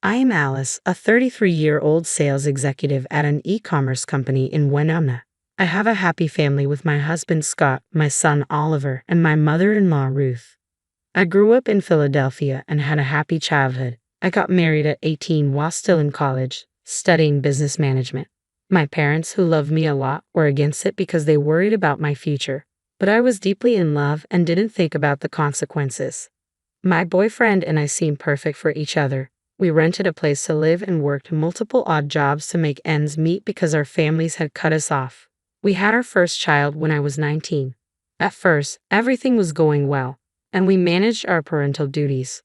I am Alice, a 33-year-old sales executive at an e-commerce company in Winona. I have a happy family with my husband Scott, my son Oliver, and my mother-in-law Ruth. I grew up in Philadelphia and had a happy childhood. I got married at 18 while still in college, studying business management. My parents, who loved me a lot, were against it because they worried about my future. But I was deeply in love and didn't think about the consequences. My boyfriend and I seemed perfect for each other. We rented a place to live and worked multiple odd jobs to make ends meet because our families had cut us off. We had our first child when I was 19. At first, everything was going well, and we managed our parental duties.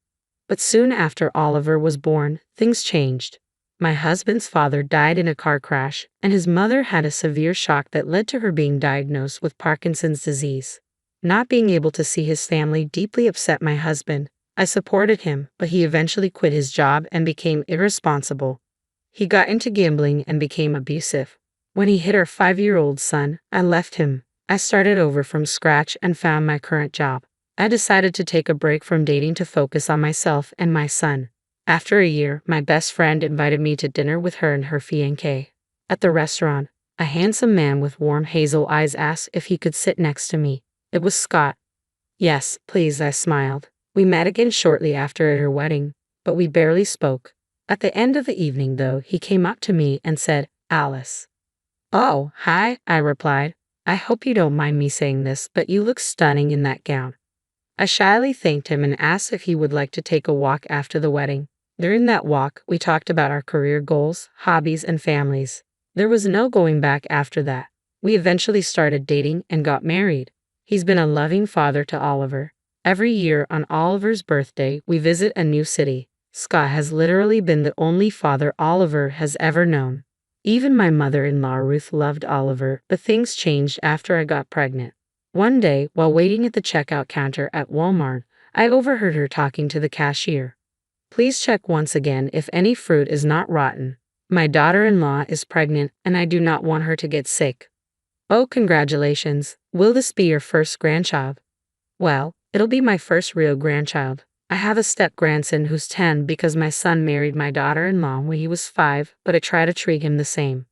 But soon after Oliver was born, things changed. My husband's father died in a car crash, and his mother had a severe shock that led to her being diagnosed with Parkinson's disease. Not being able to see his family deeply upset my husband. I supported him, but he eventually quit his job and became irresponsible. He got into gambling and became abusive. When he hit our 5-year-old son, I left him. I started over from scratch and found my current job. I decided to take a break from dating to focus on myself and my son. After a year, my best friend invited me to dinner with her and her fiancé. At the restaurant, a handsome man with warm hazel eyes asked if he could sit next to me. It was Scott. Yes, please, I smiled. We met again shortly after at her wedding, but we barely spoke. At the end of the evening, though, he came up to me and said, "Alice." "Oh, hi," I replied. "I hope you don't mind me saying this, but you look stunning in that gown." I shyly thanked him and asked if he would like to take a walk after the wedding. During that walk, we talked about our career goals, hobbies, and families. There was no going back after that. We eventually started dating and got married. He's been a loving father to Oliver. Every year on Oliver's birthday, we visit a new city. Scott has literally been the only father Oliver has ever known. Even my mother-in-law Ruth loved Oliver, but things changed after I got pregnant. One day, while waiting at the checkout counter at Walmart, I overheard her talking to the cashier. "Please check once again if any fruit is not rotten. My daughter-in-law is pregnant and I do not want her to get sick." "Oh, congratulations. Will this be your first grandchild?" "Well, it'll be my first real grandchild. I have a step-grandson who's 10 because my son married my daughter-in-law when he was 5, but I try to treat him the same."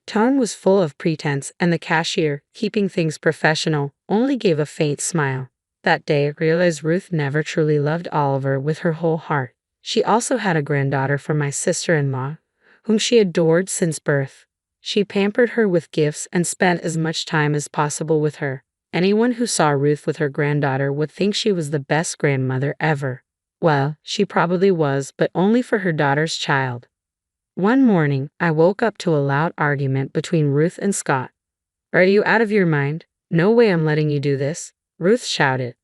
Tone was full of pretense, and the cashier, keeping things professional, only gave a faint smile. That day I realized Ruth never truly loved Oliver with her whole heart. She also had a granddaughter from my sister-in-law, whom she adored since birth. She pampered her with gifts and spent as much time as possible with her. Anyone who saw Ruth with her granddaughter would think she was the best grandmother ever. Well, she probably was, but only for her daughter's child. One morning, I woke up to a loud argument between Ruth and Scott. "Are you out of your mind? No way I'm letting you do this," Ruth shouted.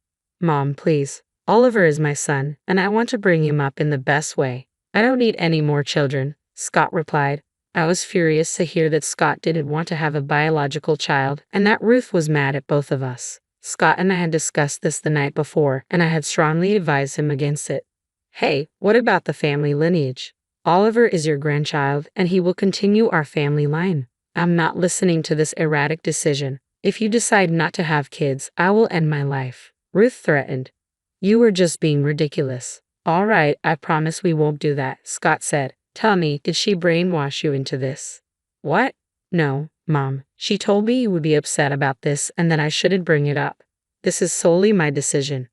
"Mom, please. Oliver is my son, and I want to bring him up in the best way. I don't need any more children," Scott replied. I was furious to hear that Scott didn't want to have a biological child and that Ruth was mad at both of us. Scott and I had discussed this the night before, and I had strongly advised him against it. "Hey, what about the family lineage? Oliver is your grandchild, and he will continue our family line. I'm not listening to this erratic decision. If you decide not to have kids, I will end my life," Ruth threatened. "You were just being ridiculous." "All right, I promise we won't do that," Scott said. "Tell me, did she brainwash you into this?" "What? No, Mom. She told me you would be upset about this and that I shouldn't bring it up. This is solely my decision."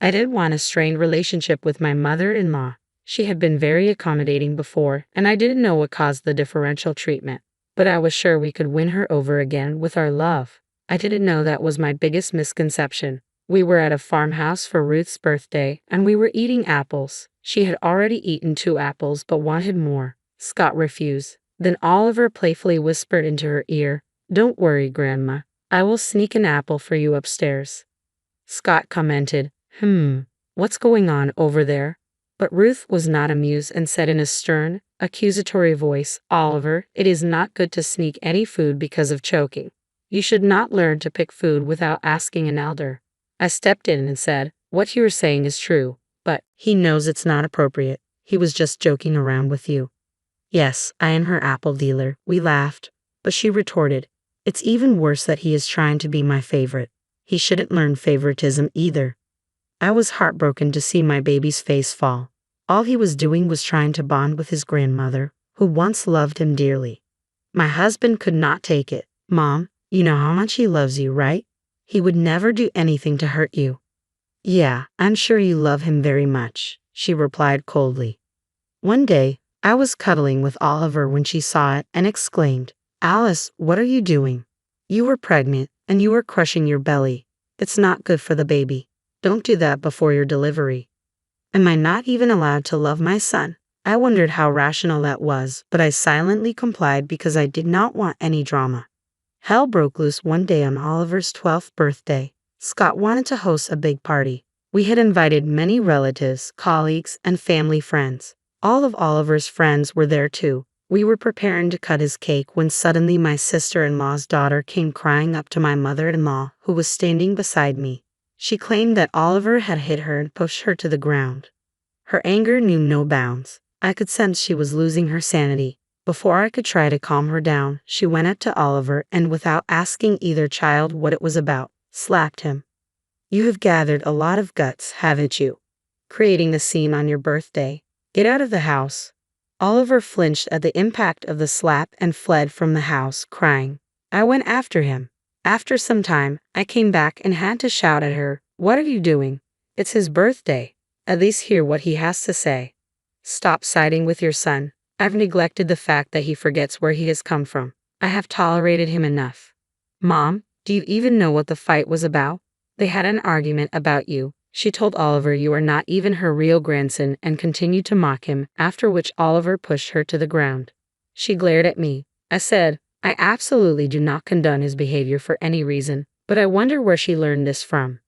I didn't want a strained relationship with my mother-in-law. She had been very accommodating before, and I didn't know what caused the differential treatment. But I was sure we could win her over again with our love. I didn't know that was my biggest misconception. We were at a farmhouse for Ruth's birthday, and we were eating apples. She had already eaten 2 apples but wanted more. Scott refused. Then Oliver playfully whispered into her ear, "Don't worry, Grandma. I will sneak an apple for you upstairs." Scott commented, "What's going on over there?" But Ruth was not amused and said in a stern, accusatory voice, "Oliver, it is not good to sneak any food because of choking. You should not learn to pick food without asking an elder." I stepped in and said, "What you are saying is true, but he knows it's not appropriate. He was just joking around with you." "Yes, I am her apple dealer," we laughed, but she retorted, "It's even worse that he is trying to be my favorite. He shouldn't learn favoritism either." I was heartbroken to see my baby's face fall. All he was doing was trying to bond with his grandmother, who once loved him dearly. My husband could not take it. Mom, you know how much he loves you, right? He would never do anything to hurt you. Yeah, I'm sure you love him very much, she replied coldly. One day, I was cuddling with Oliver when she saw it and exclaimed, Alice, what are you doing? You were pregnant, and you were crushing your belly. It's not good for the baby. Don't do that before your delivery. Am I not even allowed to love my son? I wondered how rational that was, but I silently complied because I did not want any drama. Hell broke loose one day on Oliver's 12th birthday. Scott wanted to host a big party. We had invited many relatives, colleagues, and family friends. All of Oliver's friends were there too. We were preparing to cut his cake when suddenly my sister-in-law's daughter came crying up to my mother-in-law, who was standing beside me. She claimed that Oliver had hit her and pushed her to the ground. Her anger knew no bounds. I could sense she was losing her sanity. Before I could try to calm her down, she went up to Oliver and, without asking either child what it was about, slapped him. You have gathered a lot of guts, haven't you? Creating a scene on your birthday. Get out of the house. Oliver flinched at the impact of the slap and fled from the house, crying. I went after him. After some time, I came back and had to shout at her, What are you doing? It's his birthday. At least hear what he has to say. Stop siding with your son. I've neglected the fact that he forgets where he has come from. I have tolerated him enough. Mom, do you even know what the fight was about? They had an argument about you. She told Oliver you are not even her real grandson and continued to mock him, after which Oliver pushed her to the ground. She glared at me. I said, I absolutely do not condone his behavior for any reason, but I wonder where she learned this from.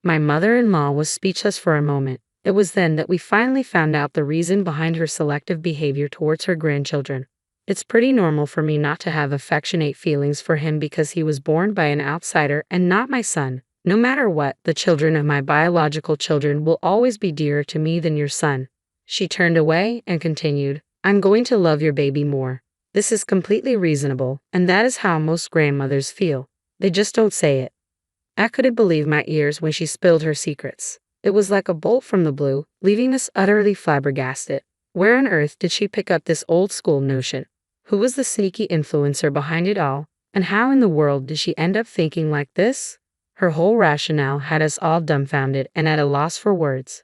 My mother-in-law was speechless for a moment. It was then that we finally found out the reason behind her selective behavior towards her grandchildren. It's pretty normal for me not to have affectionate feelings for him because he was born by an outsider and not my son. No matter what, the children of my biological children will always be dearer to me than your son. She turned away and continued, I'm going to love your baby more. This is completely reasonable, and that is how most grandmothers feel. They just don't say it. I couldn't believe my ears when she spilled her secrets. It was like a bolt from the blue, leaving us utterly flabbergasted. Where on earth did she pick up this old-school notion? Who was the sneaky influencer behind it all? And how in the world did she end up thinking like this? Her whole rationale had us all dumbfounded and at a loss for words.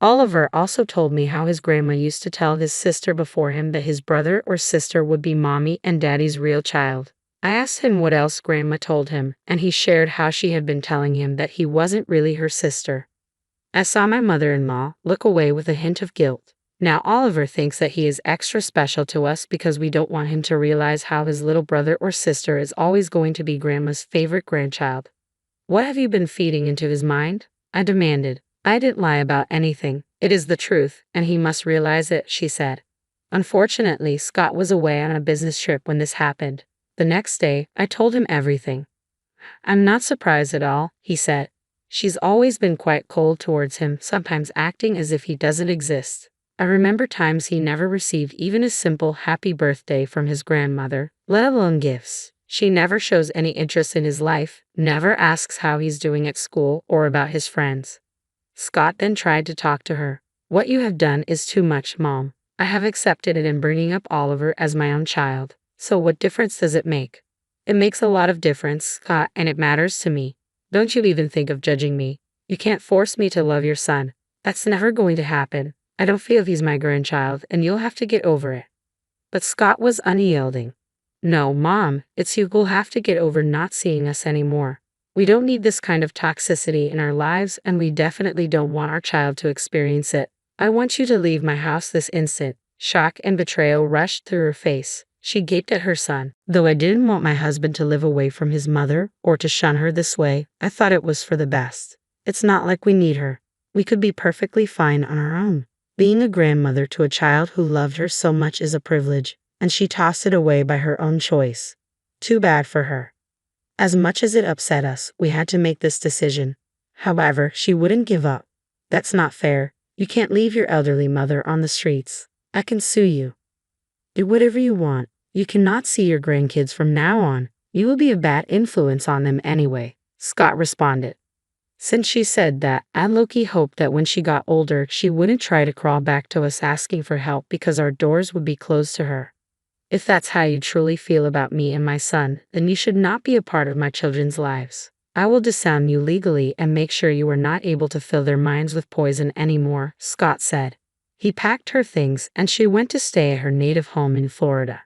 Oliver also told me how his grandma used to tell his sister before him that his brother or sister would be mommy and daddy's real child. I asked him what else grandma told him, and he shared how she had been telling him that he wasn't really her sister. I saw my mother-in-law look away with a hint of guilt. Now Oliver thinks that he is extra special to us because we don't want him to realize how his little brother or sister is always going to be grandma's favorite grandchild. What have you been feeding into his mind? I demanded. I didn't lie about anything. It is the truth, and he must realize it, she said. Unfortunately, Scott was away on a business trip when this happened. The next day, I told him everything. I'm not surprised at all, he said. She's always been quite cold towards him, sometimes acting as if he doesn't exist. I remember times he never received even a simple happy birthday from his grandmother, let alone gifts. She never shows any interest in his life, never asks how he's doing at school or about his friends. Scott then tried to talk to her. What you have done is too much, Mom. I have accepted it in bringing up Oliver as my own child. So what difference does it make? It makes a lot of difference, Scott, and it matters to me. Don't you even think of judging me. You can't force me to love your son. That's never going to happen. I don't feel he's my grandchild, and you'll have to get over it. But Scott was unyielding. No, Mom, it's you who'll have to get over not seeing us anymore. We don't need this kind of toxicity in our lives, and we definitely don't want our child to experience it. I want you to leave my house this instant. Shock and betrayal rushed through her face. She gaped at her son. Though I didn't want my husband to live away from his mother or to shun her this way, I thought it was for the best. It's not like we need her. We could be perfectly fine on our own. Being a grandmother to a child who loved her so much is a privilege, and she tossed it away by her own choice. Too bad for her. As much as it upset us, we had to make this decision. However, she wouldn't give up. That's not fair. You can't leave your elderly mother on the streets. I can sue you. Do whatever you want. You cannot see your grandkids from now on. You will be a bad influence on them anyway, Scott responded. Since she said that, I low-key hoped that when she got older, she wouldn't try to crawl back to us asking for help because our doors would be closed to her. If that's how you truly feel about me and my son, then you should not be a part of my children's lives. I will disown you legally and make sure you are not able to fill their minds with poison anymore, Scott said. He packed her things and she went to stay at her native home in Florida.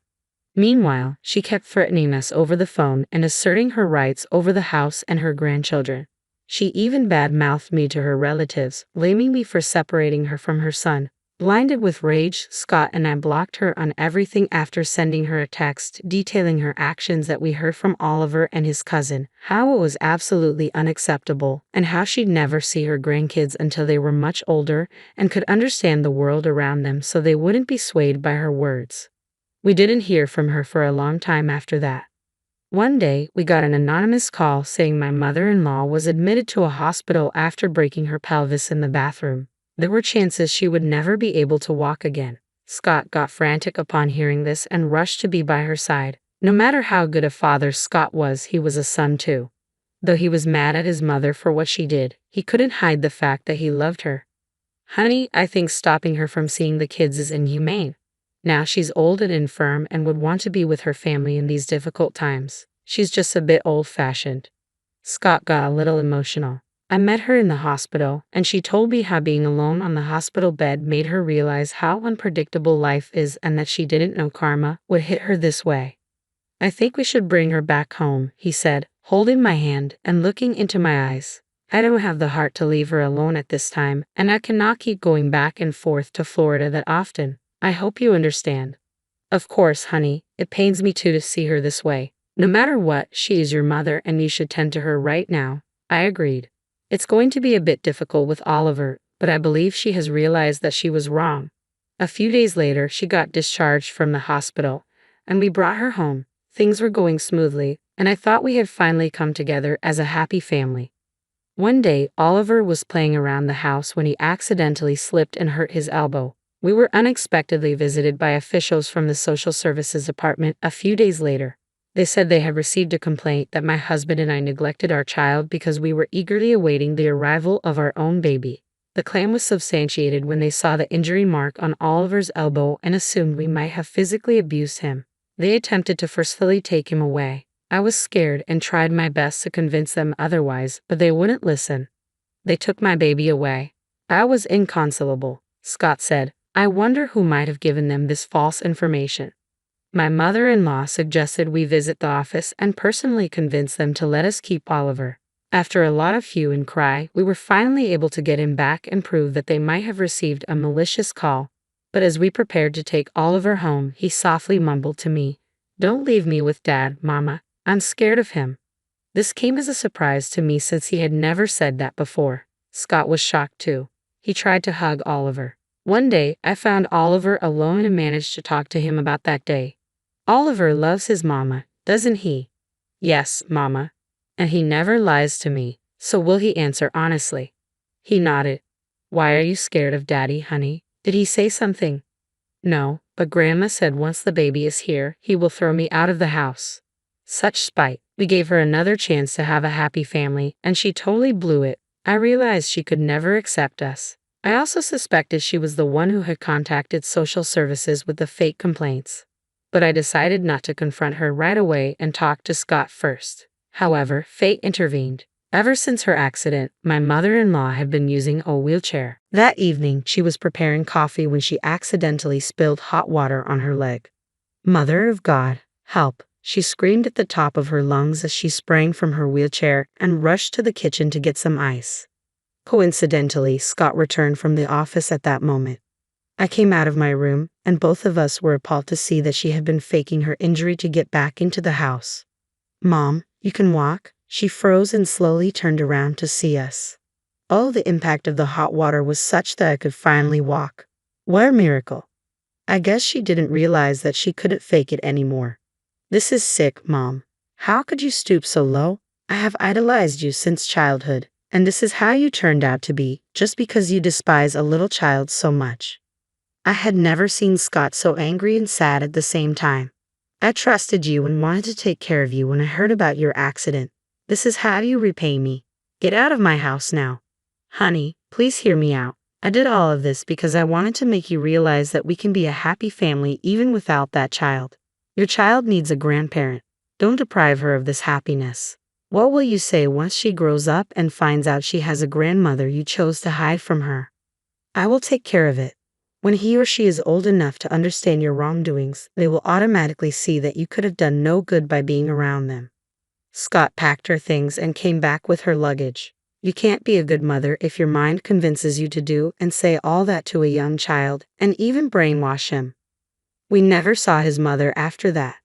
Meanwhile, she kept threatening us over the phone and asserting her rights over the house and her grandchildren. She even bad-mouthed me to her relatives, blaming me for separating her from her son. Blinded with rage, Scott and I blocked her on everything after sending her a text detailing her actions that we heard from Oliver and his cousin, how it was absolutely unacceptable, and how she'd never see her grandkids until they were much older and could understand the world around them so they wouldn't be swayed by her words. We didn't hear from her for a long time after that. One day, we got an anonymous call saying my mother-in-law was admitted to a hospital after breaking her pelvis in the bathroom. There were chances she would never be able to walk again. Scott got frantic upon hearing this and rushed to be by her side. No matter how good a father Scott was, he was a son too. Though he was mad at his mother for what she did, he couldn't hide the fact that he loved her. Honey, I think stopping her from seeing the kids is inhumane. Now she's old and infirm and would want to be with her family in these difficult times. She's just a bit old-fashioned. Scott got a little emotional. I met her in the hospital, and she told me how being alone on the hospital bed made her realize how unpredictable life is and that she didn't know karma would hit her this way. I think we should bring her back home, he said, holding my hand and looking into my eyes. I don't have the heart to leave her alone at this time, and I cannot keep going back and forth to Florida that often. I hope you understand. Of course, honey, it pains me too to see her this way. No matter what, she is your mother and you should tend to her right now. I agreed. It's going to be a bit difficult with Oliver, but I believe she has realized that she was wrong. A few days later, she got discharged from the hospital, and we brought her home. Things were going smoothly, and I thought we had finally come together as a happy family. One day, Oliver was playing around the house when he accidentally slipped and hurt his elbow. We were unexpectedly visited by officials from the social services department a few days later. They said they had received a complaint that my husband and I neglected our child because we were eagerly awaiting the arrival of our own baby. The claim was substantiated when they saw the injury mark on Oliver's elbow and assumed we might have physically abused him. They attempted to forcefully take him away. I was scared and tried my best to convince them otherwise, but they wouldn't listen. They took my baby away. I was inconsolable, Scott said. I wonder who might have given them this false information. My mother-in-law suggested we visit the office and personally convince them to let us keep Oliver. After a lot of hue and cry, we were finally able to get him back and prove that they might have received a malicious call. But as we prepared to take Oliver home, he softly mumbled to me, "Don't leave me with Dad, Mama. I'm scared of him." This came as a surprise to me since he had never said that before. Scott was shocked too. He tried to hug Oliver. One day, I found Oliver alone and managed to talk to him about that day. Oliver loves his mama, doesn't he? Yes, Mama. And he never lies to me, so will he answer honestly? He nodded. Why are you scared of Daddy, honey? Did he say something? No, but Grandma said once the baby is here, he will throw me out of the house. Such spite. We gave her another chance to have a happy family, and she totally blew it. I realized she could never accept us. I also suspected she was the one who had contacted social services with the fake complaints. But I decided not to confront her right away and talk to Scott first. However, fate intervened. Ever since her accident, my mother-in-law had been using a wheelchair. That evening, she was preparing coffee when she accidentally spilled hot water on her leg. Mother of God, help! She screamed at the top of her lungs as she sprang from her wheelchair and rushed to the kitchen to get some ice. Coincidentally, Scott returned from the office at that moment. I came out of my room, and both of us were appalled to see that she had been faking her injury to get back into the house. Mom, you can walk? She froze and slowly turned around to see us. Oh, the impact of the hot water was such that I could finally walk. What a miracle. I guess she didn't realize that she couldn't fake it anymore. This is sick, Mom. How could you stoop so low? I have idolized you since childhood, and this is how you turned out to be, just because you despise a little child so much. I had never seen Scott so angry and sad at the same time. I trusted you and wanted to take care of you when I heard about your accident. This is how you repay me. Get out of my house now. Honey, please hear me out. I did all of this because I wanted to make you realize that we can be a happy family even without that child. Your child needs a grandparent. Don't deprive her of this happiness. What will you say once she grows up and finds out she has a grandmother you chose to hide from her? I will take care of it. When he or she is old enough to understand your wrongdoings, they will automatically see that you could have done no good by being around them. Scott packed her things and came back with her luggage. You can't be a good mother if your mind convinces you to do and say all that to a young child, and even brainwash him. We never saw his mother after that.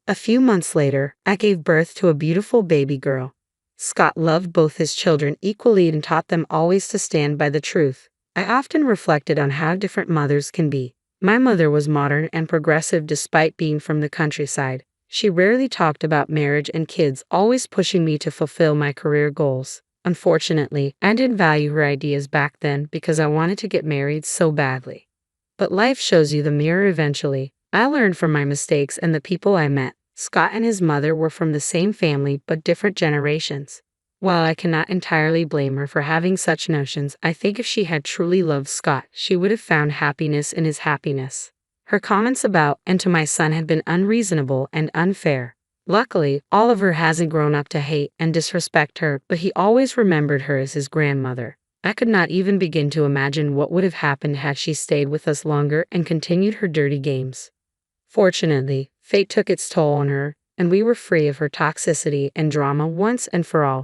A few months later, I gave birth to a beautiful baby girl. Scott loved both his children equally and taught them always to stand by the truth. I often reflected on how different mothers can be. My mother was modern and progressive despite being from the countryside. She rarely talked about marriage and kids, always pushing me to fulfill my career goals. Unfortunately, I didn't value her ideas back then because I wanted to get married so badly. But life shows you the mirror eventually. I learned from my mistakes and the people I met. Scott and his mother were from the same family but different generations. While I cannot entirely blame her for having such notions, I think if she had truly loved Scott, she would have found happiness in his happiness. Her comments about and to my son had been unreasonable and unfair. Luckily, Oliver hasn't grown up to hate and disrespect her, but he always remembered her as his grandmother. I could not even begin to imagine what would have happened had she stayed with us longer and continued her dirty games. Fortunately, fate took its toll on her, and we were free of her toxicity and drama once and for all.